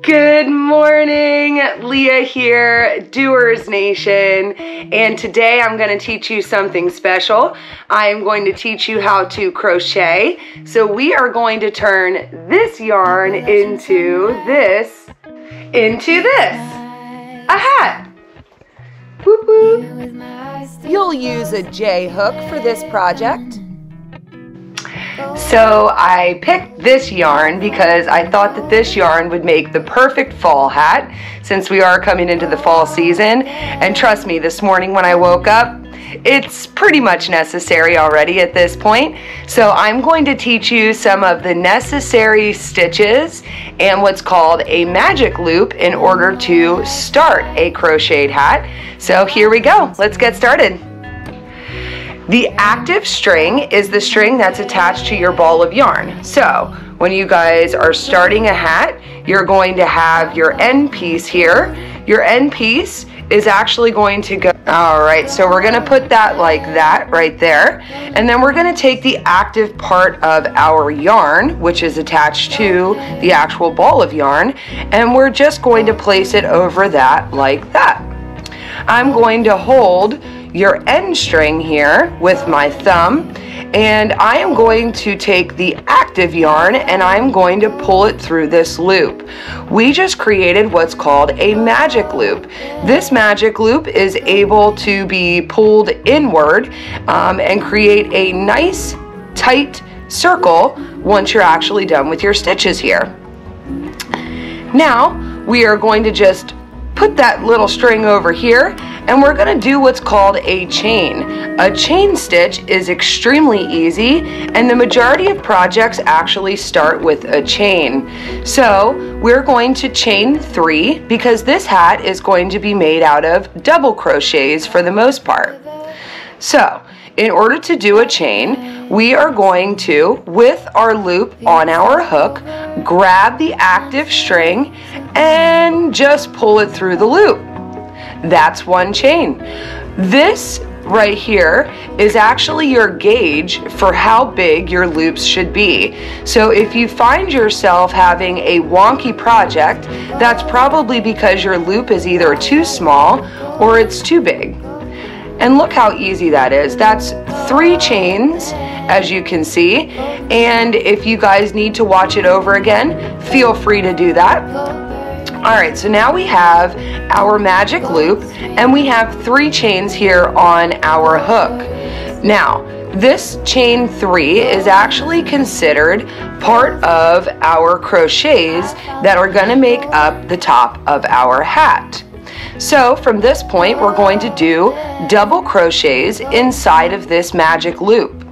Good morning, Leah here, LeahDoersNation, and today I'm going to teach you something special. I am going to teach you how to crochet. So we are going to turn this yarn into this, a hat. Whoop whoop. You'll use a J hook for this project. So I picked this yarn because I thought that this yarn would make the perfect fall hat since we are coming into the fall season. And trust me, this morning when I woke up, it's pretty much necessary already at this point. So I'm going to teach you some of the necessary stitches and what's called a magic loop in order to start a crocheted hat. So here we go. Let's get started. The active string is the string that's attached to your ball of yarn. So when you guys are starting a hat, you're going to have your end piece here. Your end piece is actually going to go, all right, so we're gonna put that like that right there. And then we're gonna take the active part of our yarn, which is attached to the actual ball of yarn, and we're just going to place it over that like that. I'm going to hold your end string here with my thumb, and I am going to take the active yarn and I'm going to pull it through this loop. We just created what's called a magic loop. This magic loop is able to be pulled inward and create a nice tight circle once you're actually done with your stitches here. Now we are going to just put that little string over here, and we're going to do what's called a chain. A chain stitch is extremely easy, and the majority of projects actually start with a chain. So we're going to chain 3 because this hat is going to be made out of double crochets for the most part. So in order to do a chain, we are going to, with our loop on our hook, grab the active string and just pull it through the loop. That's one chain. This right here is actually your gauge for how big your loops should be. So if you find yourself having a wonky project, that's probably because your loop is either too small or it's too big. And look how easy that is. That's 3 chains, as you can see. And if you guys need to watch it over again, feel free to do that. Alright, so now we have our magic loop, and we have 3 chains here on our hook. Now, this chain 3 is actually considered part of our crochets that are going to make up the top of our hat. So from this point, we're going to do double crochets inside of this magic loop.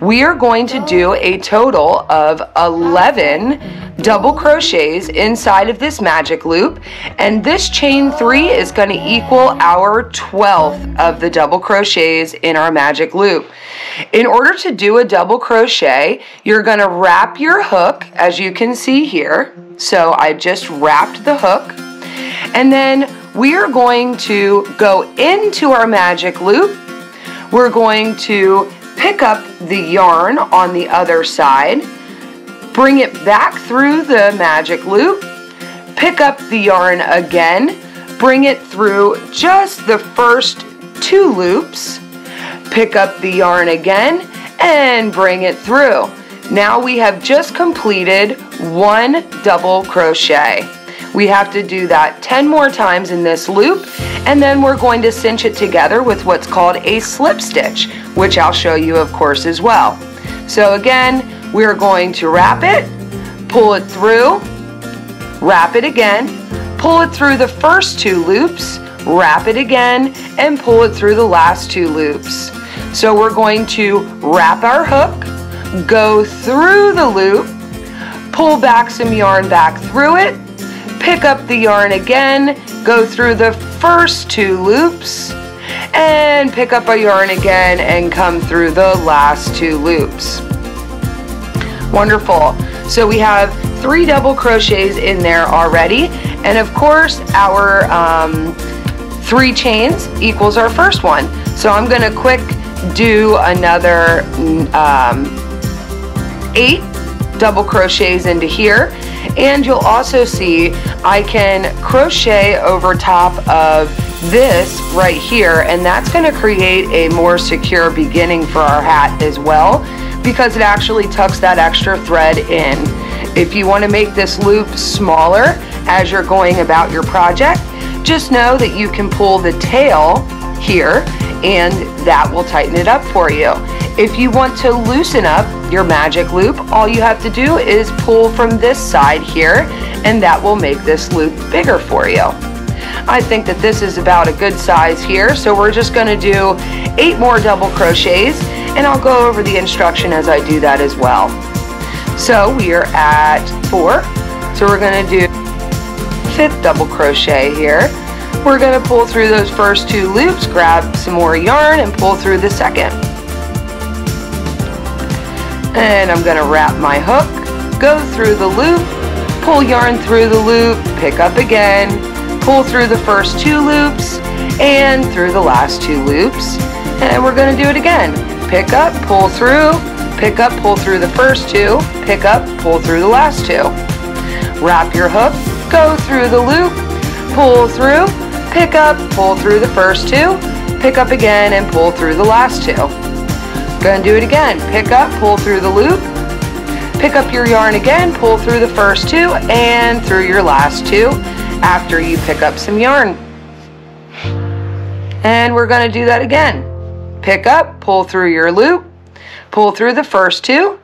We are going to do a total of 11 double crochets inside of this magic loop, and this chain 3 is going to equal our 12th of the double crochets in our magic loop. In order to do a double crochet, you're going to wrap your hook, as you can see here. So I just wrapped the hook, and then we are going to go into our magic loop. We're going to pick up the yarn on the other side, bring it back through the magic loop, pick up the yarn again, bring it through just the first 2 loops, pick up the yarn again, and bring it through. Now we have just completed 1 double crochet. We have to do that 10 more times in this loop, and then we're going to cinch it together with what's called a slip stitch, which I'll show you of course as well. So again, we're going to wrap it, pull it through, wrap it again, pull it through the first 2 loops, wrap it again, and pull it through the last 2 loops. So we're going to wrap our hook, go through the loop, pull back some yarn back through it, pick up the yarn again, go through the first 2 loops, and pick up a yarn again and come through the last 2 loops. Wonderful. So we have 3 double crochets in there already, and of course our 3 chains equals our first one. So I'm going to quick do another 8 double crochets into here, And you'll also see I can crochet over top of this right here, and that's going to create a more secure beginning for our hat as well, because it actually tucks that extra thread in. If you want to make this loop smaller as you're going about your project, just know that you can pull the tail here and that will tighten it up for you. If you want to loosen up your magic loop, all you have to do is pull from this side here, and that will make this loop bigger for you. I think that this is about a good size here, so we're just going to do 8 more double crochets, and I'll go over the instruction as I do that as well. So we are at 4, so we're going to do 5th double crochet here. We're going to pull through those first 2 loops, grab some more yarn, and pull through the second. And I'm going to wrap my hook, go through the loop, pull yarn through the loop, pick up again, pull through the first 2 loops, and through the last 2 loops. And we're going to do it again. Pick up, pull through, pick up, pull through the first 2, pick up, pull through the last 2. Wrap your hook, go through the loop, pull through, pick up, pull through the first 2, pick up again, and pull through the last 2. Gonna do it again. Pick up, pull through the loop, pick up your yarn again, pull through the first 2 and through your last 2 after you pick up some yarn. And we're gonna do that again. Pick up, pull through your loop, pull through the first 2,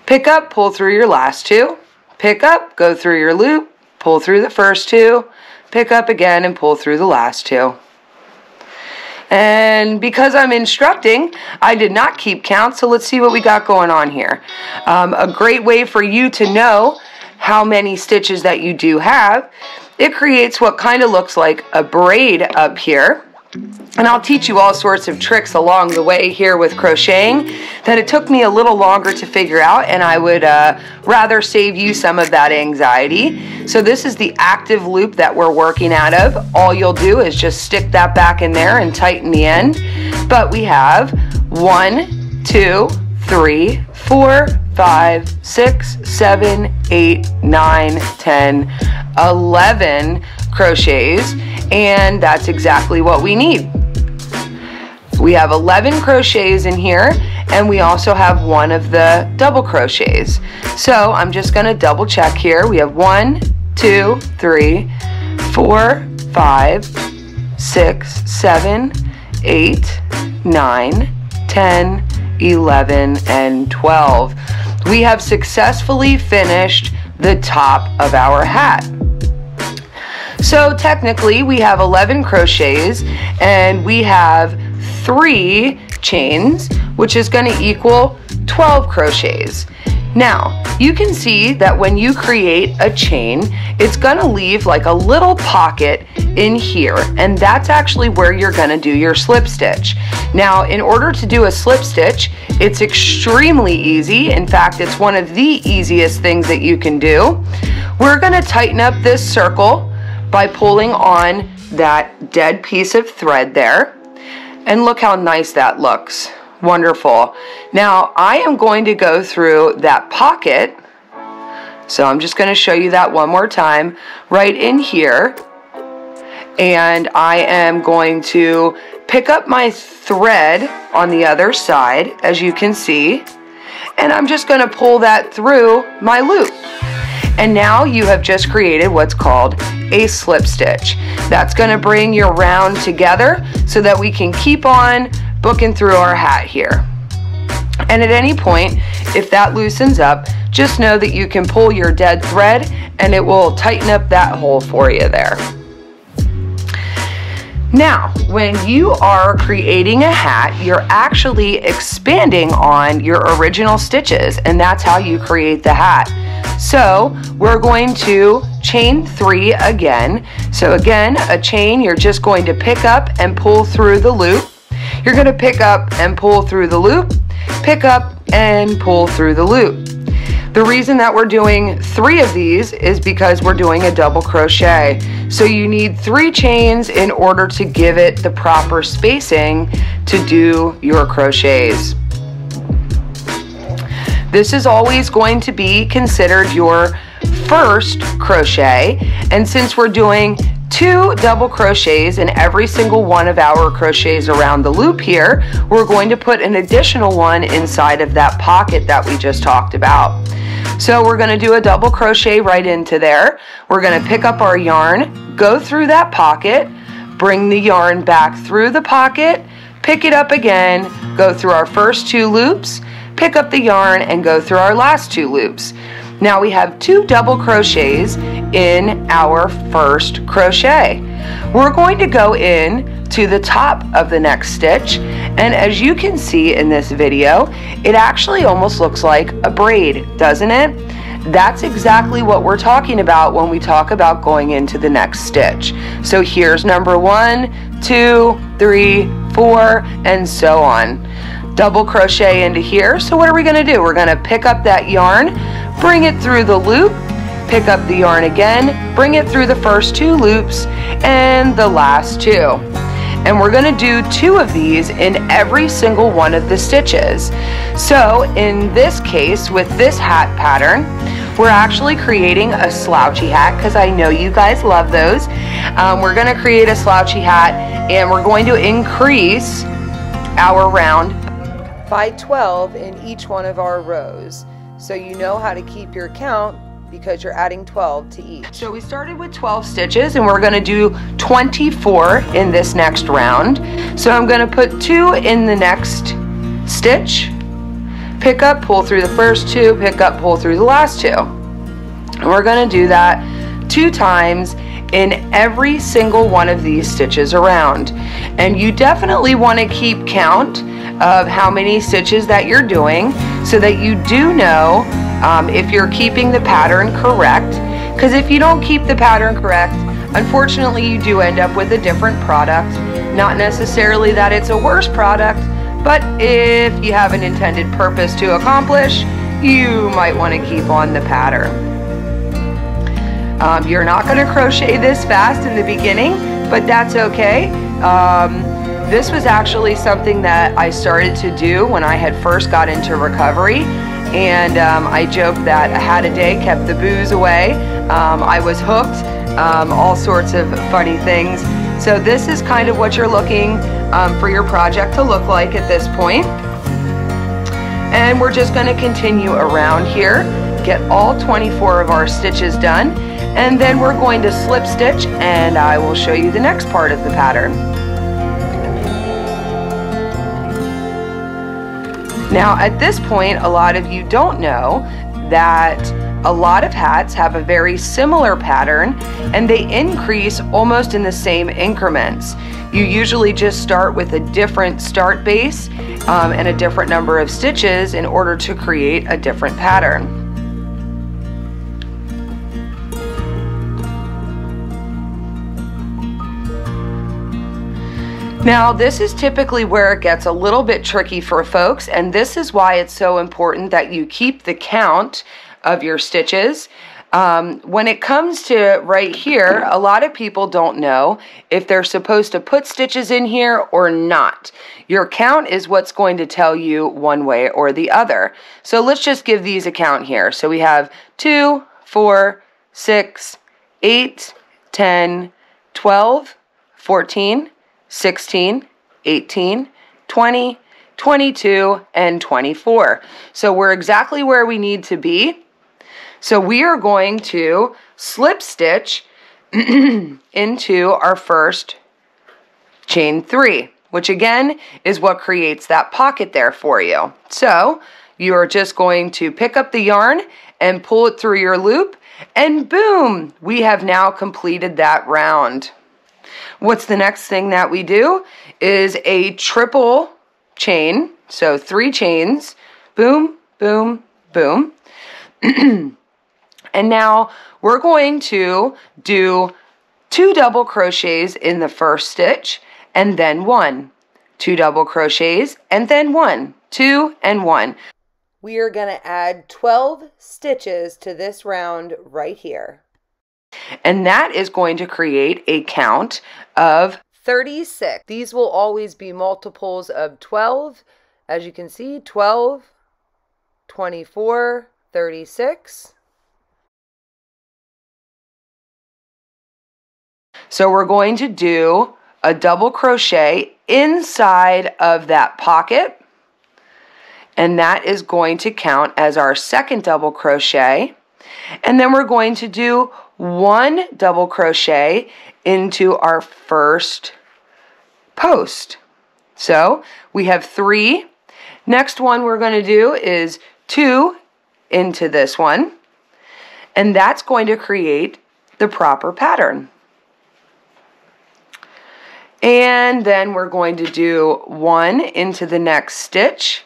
pick up, pull through your last 2, pick up, go through your loop, pull through the first 2, pick up again, and pull through the last 2. And because I'm instructing, I did not keep count, so let's see what we got going on here. A great way for you to know how many stitches that you do have, it creates what kind of looks like a braid up here. And I'll teach you all sorts of tricks along the way here with crocheting that it took me a little longer to figure out, and I would rather save you some of that anxiety. So this is the active loop that we're working out of. All you'll do is just stick that back in there and tighten the end. But we have 1, 2, 3, 4, 5, 6, 7, 8, 9, 10, 11 crochets, and that's exactly what we need. We have 11 crochets in here, and we also have 1 of the double crochets. So I'm just going to double check here. We have 1, 2, 3, 4, 5, 6, 7, 8, 9, 10, 11, and 12. We have successfully finished the top of our hat. So technically we have 11 crochets and we have 3 chains, which is going to equal 12 crochets. Now, you can see that when you create a chain, it's going to leave like a little pocket in here, and that's actually where you're going to do your slip stitch. Now, in order to do a slip stitch, it's extremely easy. In fact, it's one of the easiest things that you can do. We're going to tighten up this circle by pulling on that dead piece of thread there. And look how nice that looks. Wonderful. Now I am going to go through that pocket. So I'm just going to show you that one more time right in here. And I am going to pick up my thread on the other side, as you can see. And I'm just going to pull that through my loop. And now you have just created what's called a slip stitch. That's going to bring your round together so that we can keep on booking through our hat here. And at any point, if that loosens up, just know that you can pull your dead thread and it will tighten up that hole for you there. Now, when you are creating a hat, you're actually expanding on your original stitches, and that's how you create the hat. So we're going to chain 3 again. So again, a chain, you're just going to pick up and pull through the loop. You're going to pick up and pull through the loop, pick up and pull through the loop. The reason that we're doing 3 of these is because we're doing a double crochet. So you need 3 chains in order to give it the proper spacing to do your crochets. This is always going to be considered your first crochet, and since we're doing 2 double crochets in every single one of our crochets around the loop here, we're going to put an additional one inside of that pocket that we just talked about. So we're going to do a double crochet right into there. We're going to pick up our yarn, go through that pocket, bring the yarn back through the pocket, pick it up again, go through our first 2 loops, pick up the yarn, and go through our last 2 loops. Now we have 2 double crochets in our first crochet. We're going to go in to the top of the next stitch, and as you can see in this video, it actually almost looks like a braid, doesn't it? That's exactly what we're talking about when we talk about going into the next stitch. So here's number 1, 2, 3, 4, and so on. Double crochet into here. So what are we going to do? We're going to pick up that yarn, bring it through the loop, pick up the yarn again, bring it through the first 2 loops and the last 2. And we're going to do 2 of these in every single one of the stitches. So in this case, with this hat pattern, we're actually creating a slouchy hat because I know you guys love those. We're going to create a slouchy hat, and we're going to increase our round by 12 in each one of our rows. So you know how to keep your count because you're adding 12 to each. So we started with 12 stitches, and we're going to do 24 in this next round. So I'm going to put 2 in the next stitch, pick up, pull through the first 2, pick up, pull through the last 2. And we're going to do that 2 times in every single one of these stitches around. And you definitely want to keep count of how many stitches that you're doing so that you do know if you're keeping the pattern correct, because if you don't keep the pattern correct, unfortunately you do end up with a different product. Not necessarily that it's a worse product, but if you have an intended purpose to accomplish, you might want to keep on the pattern. You're not going to crochet this fast in the beginning, but that's okay. This was actually something that I started to do when I had first got into recovery, and I joked that a hat a day kept the booze away. I was hooked, all sorts of funny things. So this is kind of what you're looking for your project to look like at this point. And we're just going to continue around here, get all 24 of our stitches done, and then we're going to slip stitch, and I will show you the next part of the pattern. Now at this point, a lot of you don't know that a lot of hats have a very similar pattern, and they increase almost in the same increments. You usually just start with a different start base and a different number of stitches in order to create a different pattern. Now this is typically where it gets a little bit tricky for folks, and this is why it's so important that you keep the count of your stitches. When it comes to right here, a lot of people don't know if they're supposed to put stitches in here or not. Your count is what's going to tell you one way or the other. So let's just give these a count here. So we have 2, 4, 6, 8, 10, 12, 14, 16, 18, 20, 22, and 24. So we're exactly where we need to be. So we are going to slip stitch into our first chain 3, which again is what creates that pocket there for you. So you are just going to pick up the yarn and pull it through your loop, and boom, we have now completed that round. What's the next thing that we do is a triple chain, so 3 chains, boom, boom, boom. And now we're going to do 2 double crochets in the first stitch, and then 1. 2 double crochets, and then 1, 2, and 1. We are going to add 12 stitches to this round right here. And that is going to create a count of 36. These will always be multiples of 12. As you can see, 12, 24, 36. So we're going to do a double crochet inside of that pocket, and that is going to count as our second double crochet. And then we're going to do 1 double crochet into our first post. So we have 3. Next one we're going to do is 2 into this one, and that's going to create the proper pattern. And then we're going to do 1 into the next stitch,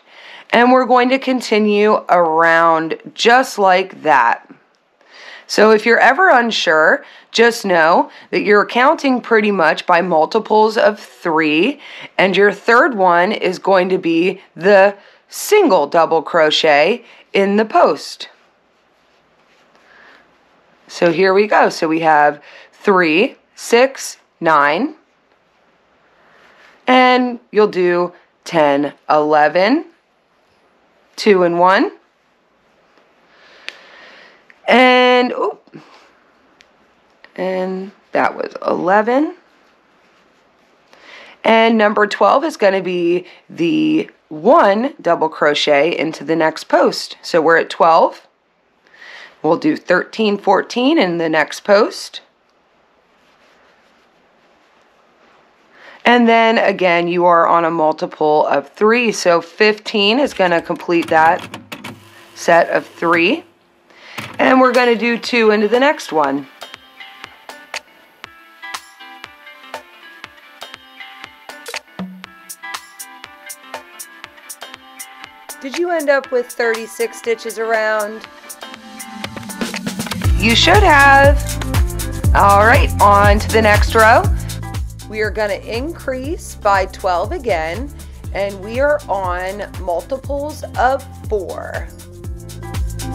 and we're going to continue around just like that. So if you're ever unsure, just know that you're counting pretty much by multiples of 3, and your third one is going to be the single double crochet in the post. So here we go. So we have 3, 6, 9, and you'll do 10, 11, 2 and 1, and that was 11. And number 12 is going to be the 1 double crochet into the next post. So we're at 12. We'll do 13, 14 in the next post. And then again, you are on a multiple of 3. So 15 is going to complete that set of 3. And we're going to do 2 into the next one. Did you end up with 36 stitches around? You should have. All right, on to the next row. We are going to increase by 12 again, and we are on multiples of 4.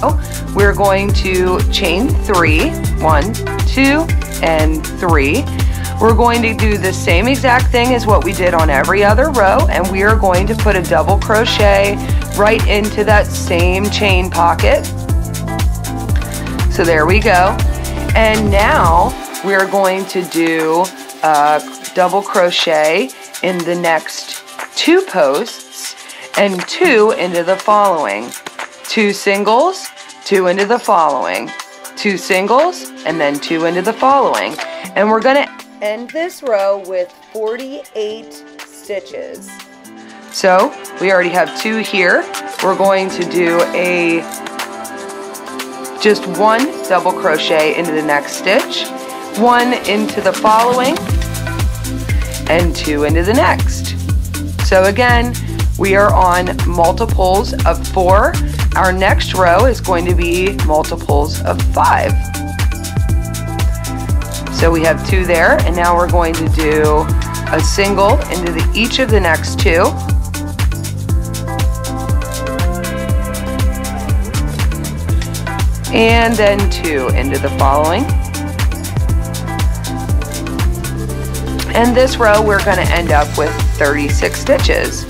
Oh, we're going to chain 3, 1, 2, and 3. We're going to do the same exact thing as what we did on every other row, and we are going to put a double crochet right into that same chain pocket. So there we go. And now we're going to do a double crochet in the next 2 posts and 2 into the following. 2 singles, 2 into the following. 2 singles, and then 2 into the following. And we're going to end this row with 48 stitches. So we already have 2 here. We're going to do just 1 double crochet into the next stitch, 1 into the following, and 2 into the next. So again, we are on multiples of 4. Our next row is going to be multiples of 5. So we have 2 there, and now we're going to do a single into each of the next 2. And then 2 into the following. And this row we're going to end up with 36 stitches.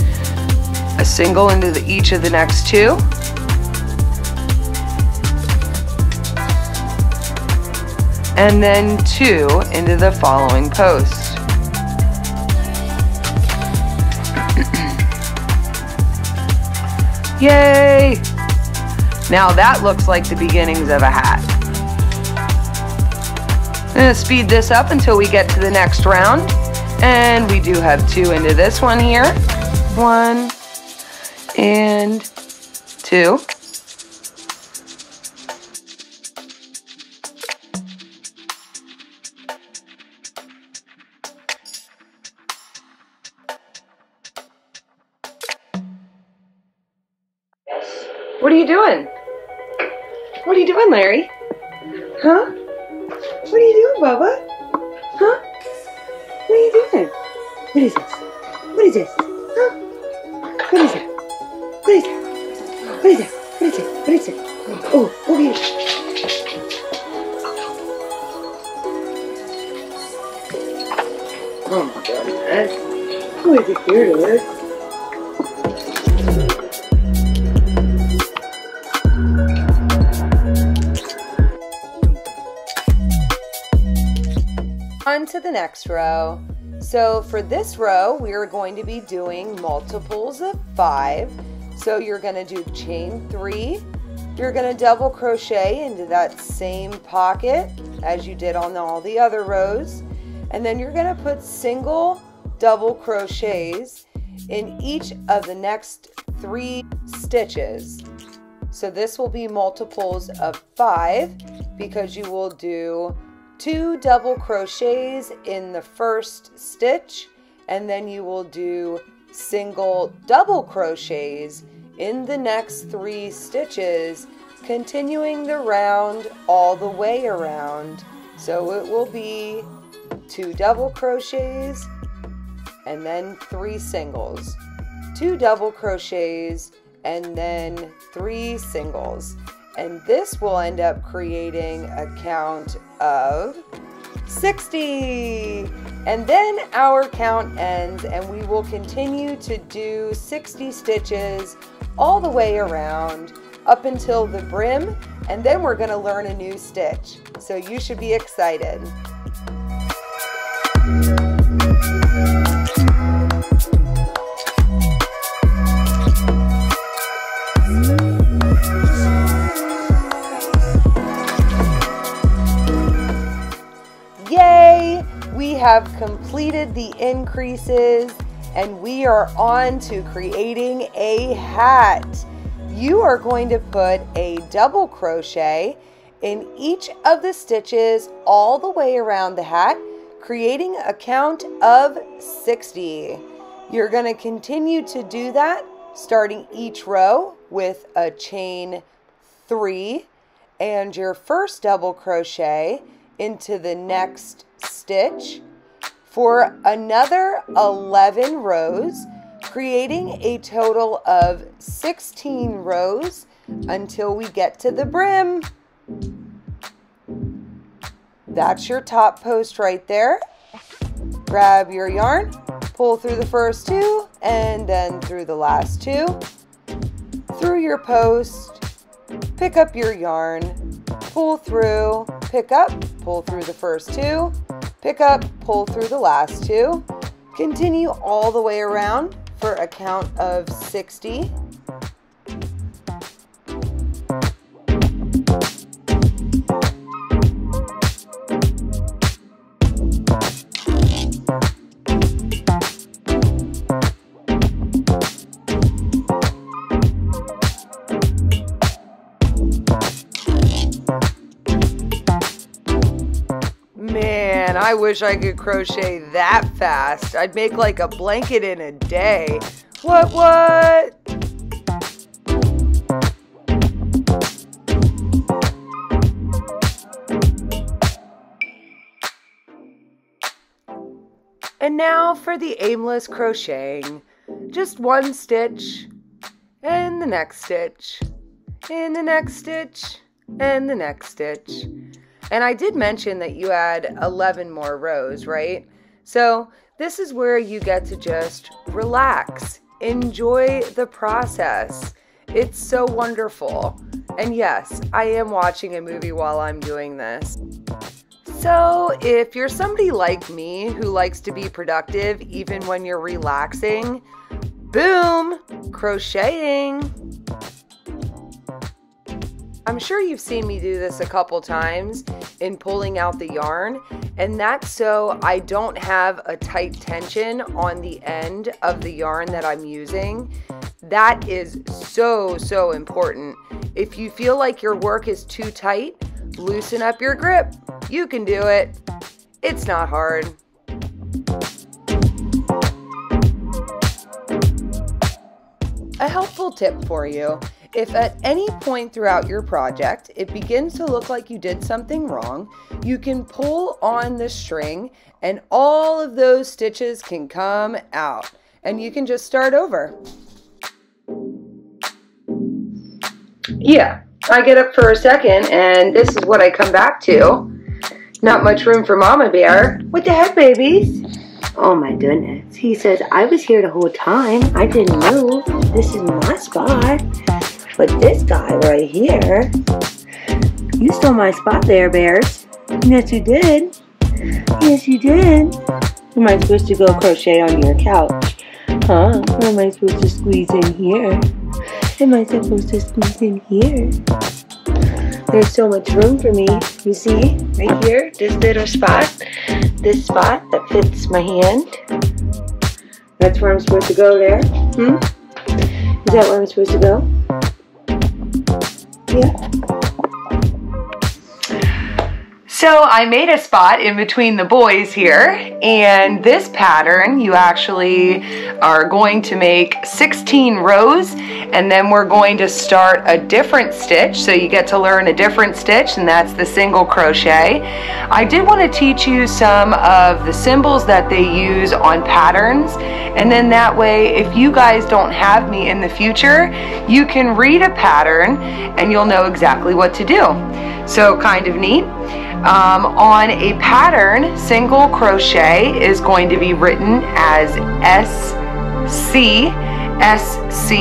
A single into each of the next 2. And then 2 into the following post. Yay! Now that looks like the beginnings of a hat. I'm going to speed this up until we get to the next round. And we do have 2 into this one here. 1 and 2. What are you doing? What are you doing, Larry? Huh? What are you doing, Bubba? Huh? What are you doing? What is this? What is this? Huh? What is that? What is that? What is that? What is it? What is it? Oh, over here. Oh my goodness. Who is it here to us? On to the next row. So for this row, we are going to be doing multiples of 5. So you're going to do chain 3. You're going to double crochet into that same pocket as you did on all the other rows. And then you're going to put single double crochets in each of the next 3 stitches. So this will be multiples of 5 because you will do 2 double crochets in the first stitch, and then you will do single double crochets in the next 3 stitches, continuing the round all the way around. So it will be 2 double crochets and then 3 singles, 2 double crochets and then 3 singles. And this will end up creating a count of 60. And then our count ends and we will continue to do 60 stitches all the way around up until the brim, and then we're going to learn a new stitch. So you should be excited. Yay! We have completed the increases and we are on to creating a hat. You are going to put a double crochet in each of the stitches all the way around the hat, creating a count of 60. You're going to continue to do that, starting each row with a chain 3 and your first double crochet into the next stitch for another 11 rows, creating a total of 16 rows until we get to the brim. That's your top post right there. Grab your yarn, pull through the first 2 and then through the last 2. Through your post, pick up your yarn, pull through, pick up, pull through the first 2, pick up, pull through the last 2. Continue all the way around for a count of 60. Man, I wish I could crochet that fast. I'd make like a blanket in a day. What? And now for the aimless crocheting. Just one stitch, and the next stitch, and the next stitch, and the next stitch. And I did mention that you had 11 more rows, right? So this is where you get to just relax, enjoy the process. It's so wonderful. And yes, I am watching a movie while I'm doing this. So if you're somebody like me who likes to be productive even when you're relaxing, boom, crocheting. I'm sure you've seen me do this a couple times in pulling out the yarn, and that's so I don't have a tight tension on the end of the yarn that I'm using. That is so important. If you feel like your work is too tight, loosen up your grip. You can do it. It's not hard. A helpful tip for you. If at any point throughout your project it begins to look like you did something wrong, you can pull on the string and all of those stitches can come out and you can just start over. Yeah, I get up for a second and this is what I come back to. Not much room for Mama Bear. What the heck, babies? Oh my goodness. He says, I was here the whole time. I didn't move. This is my spot. But this guy right here, you stole my spot there, Bears. Yes, you did. Yes, you did. Am I supposed to go crochet on your couch? Huh? Or am I supposed to squeeze in here? Am I supposed to squeeze in here? There's so much room for me. You see? Right here, this little spot. This spot that fits my hand. That's where I'm supposed to go there. Is that where I'm supposed to go? Yeah. So I made a spot in between the boys here, and this pattern you actually are going to make 16 rows, and then we're going to start a different stitch, so you get to learn a different stitch, and that's the single crochet. I did want to teach you some of the symbols that they use on patterns, and then that way if you guys don't have me in the future, you can read a pattern and you'll know exactly what to do. So kind of neat. On a pattern, single crochet is going to be written as SC, SC.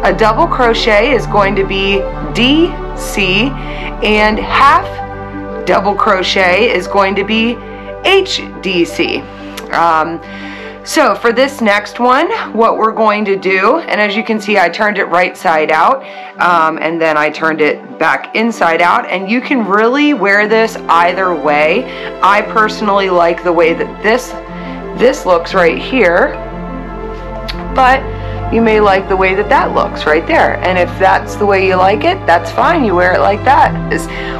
A double crochet is going to be DC, and half double crochet is going to be HDC. So for this next one, what we're going to do, and as you can see, I turned it right side out, and then I turned it back inside out, and you can really wear this either way. I personally like the way that this looks right here, but you may like the way that that looks right there. And if that's the way you like it, that's fine. You wear it like that.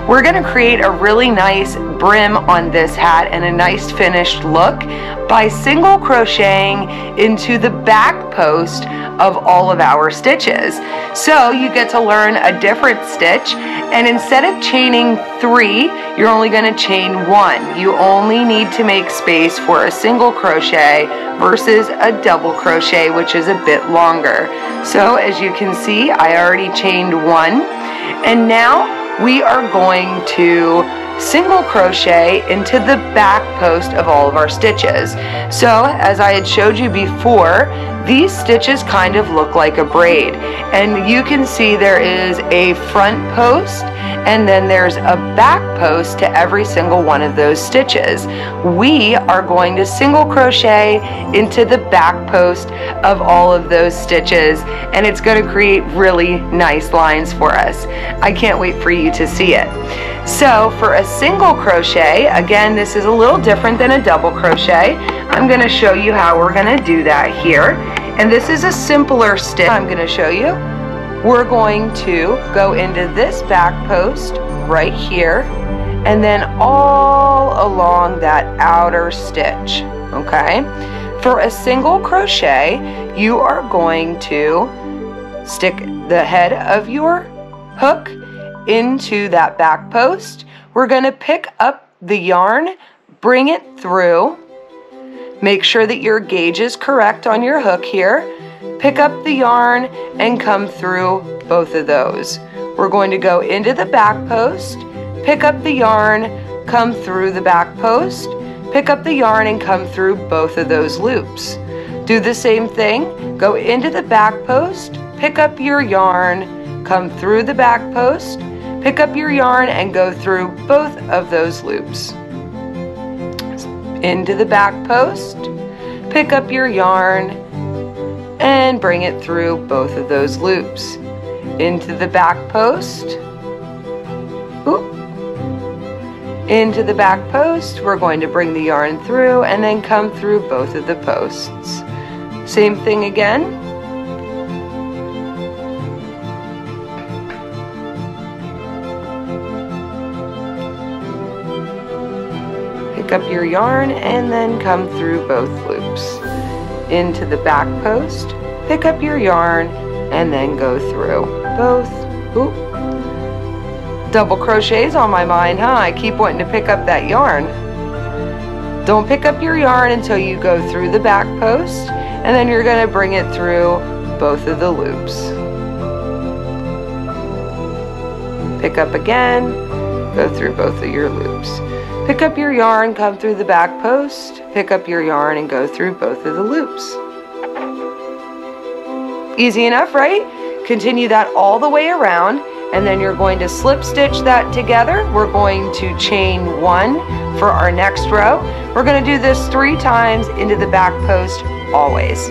We're going to create a really nice brim on this hat and a nice finished look by single crocheting into the back post of all of our stitches. So you get to learn a different stitch, and instead of chaining 3, you're only going to chain 1. You only need to make space for a single crochet versus a double crochet, which is a bit longer. So as you can see, I already chained 1, and now we are going to single crochet into the back post of all of our stitches. So as I had showed you before, these stitches kind of look like a braid, and you can see there is a front post and then there's a back post to every single one of those stitches. We are going to single crochet into the back post of all of those stitches, and it's going to create really nice lines for us. I can't wait for you to see it. So for a single crochet, again, this is a little different than a double crochet. I'm going to show you how we're going to do that here. And this is a simpler stitch I'm going to show you. We're going to go into this back post right here, and then all along that outer stitch, okay? For a single crochet, you are going to stick the head of your hook into that back post. We're going to pick up the yarn, bring it through, make sure that your gauge is correct on your hook here, pick up the yarn and come through both of those. We're going to go into the back post, pick up the yarn, come through the back post, pick up the yarn and come through both of those loops. Do the same thing, go into the back post, pick up your yarn, come through the back post, pick up your yarn and go through both of those loops. Into the back post, pick up your yarn, and bring it through both of those loops. Into the back post, into the back post, we're going to bring the yarn through and then come through both of the posts. Same thing again. Pick up your yarn and then come through both loops. Into the back post, pick up your yarn, and then go through both. Double crochets on my mind, huh? I keep wanting to pick up that yarn. Don't pick up your yarn until you go through the back post, and then you're going to bring it through both of the loops. Pick up again, go through both of your loops. Pick up your yarn, come through the back post, pick up your yarn and go through both of the loops. Easy enough, right? Continue that all the way around, and then you're going to slip stitch that together. We're going to chain 1 for our next row. We're going to do this 3 times into the back post always.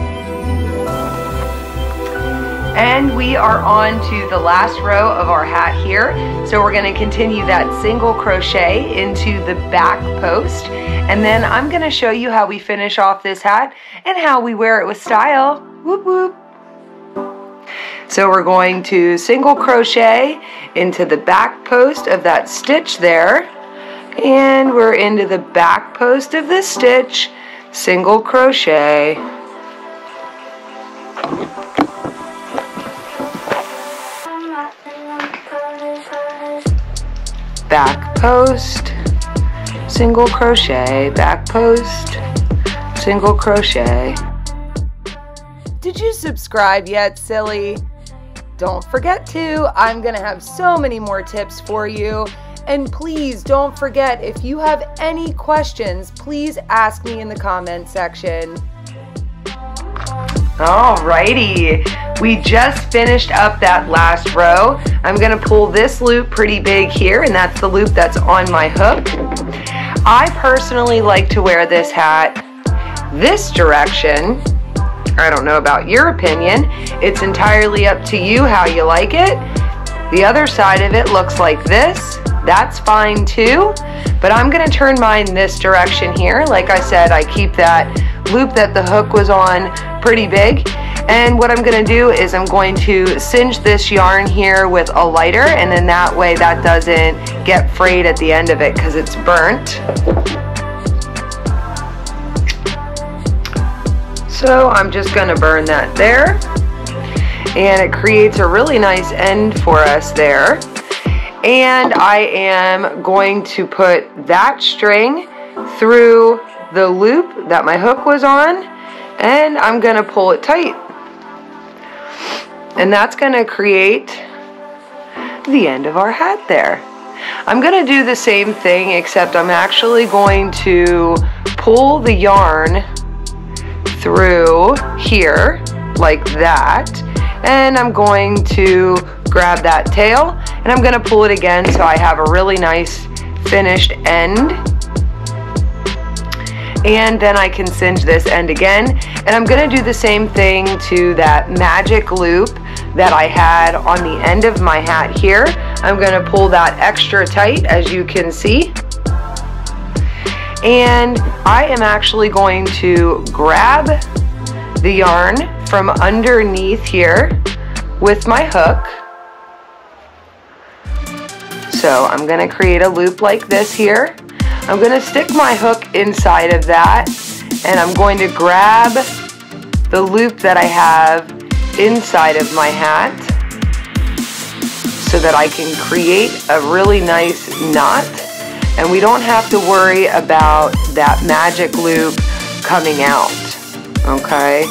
And we are on to the last row of our hat here. So we're going to continue that single crochet into the back post. And then I'm going to show you how we finish off this hat and how we wear it with style. Whoop whoop. So we're going to single crochet into the back post of that stitch there. And we're into the back post of this stitch, single crochet. Back post, single crochet, back post, single crochet. Did you subscribe yet, silly? Don't forget to. I'm gonna have so many more tips for you. And please don't forget, if you have any questions, please ask me in the comment section. Alrighty, we just finished up that last row. I'm gonna pull this loop pretty big here, and that's the loop that's on my hook. I personally like to wear this hat this direction. I don't know about your opinion. It's entirely up to you how you like it. The other side of it looks like this. That's fine too, but I'm gonna turn mine this direction here. Like I said, I keep that loop that the hook was on pretty big. And what I'm gonna do is I'm going to singe this yarn here with a lighter, and then that way that doesn't get frayed at the end of it because it's burnt. So I'm just gonna burn that there. And it creates a really nice end for us there. And I am going to put that string through the loop that my hook was on, and I'm going to pull it tight. And that's going to create the end of our hat there. I'm going to do the same thing, except I'm actually going to pull the yarn through here like that, and I'm going to grab that tail, and I'm going to pull it again so I have a really nice finished end. And then I can singe this end again, and I'm going to do the same thing to that magic loop that I had on the end of my hat here. I'm going to pull that extra tight, as you can see. And I am actually going to grab the yarn from underneath here with my hook. So I'm going to create a loop like this here. I'm going to stick my hook inside of that, and I'm going to grab the loop that I have inside of my hat so that I can create a really nice knot, and we don't have to worry about that magic loop coming out, okay?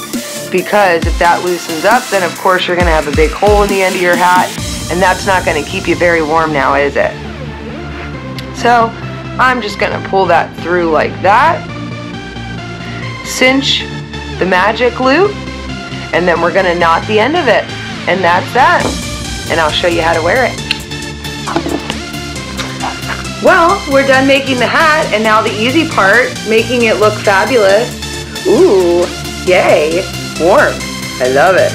Because if that loosens up, then of course you're going to have a big hole in the end of your hat, and that's not going to keep you very warm now, is it? So I'm just going to pull that through like that, cinch the magic loop, and then we're going to knot the end of it, and that's that. And I'll show you how to wear it. Well, we're done making the hat, and now the easy part, making it look fabulous. Ooh, yay, warm. I love it.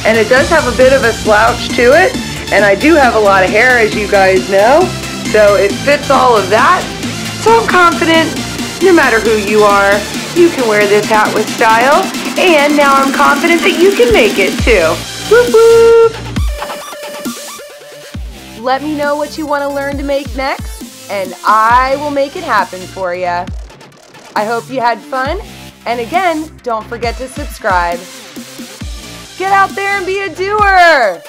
And it does have a bit of a slouch to it, and I do have a lot of hair, as you guys know, so it fits all of that. So I'm confident, no matter who you are, you can wear this hat with style, and now I'm confident that you can make it too. Whoop whoop! Let me know what you want to learn to make next, and I will make it happen for you. I hope you had fun, and again, don't forget to subscribe. Get out there and be a doer!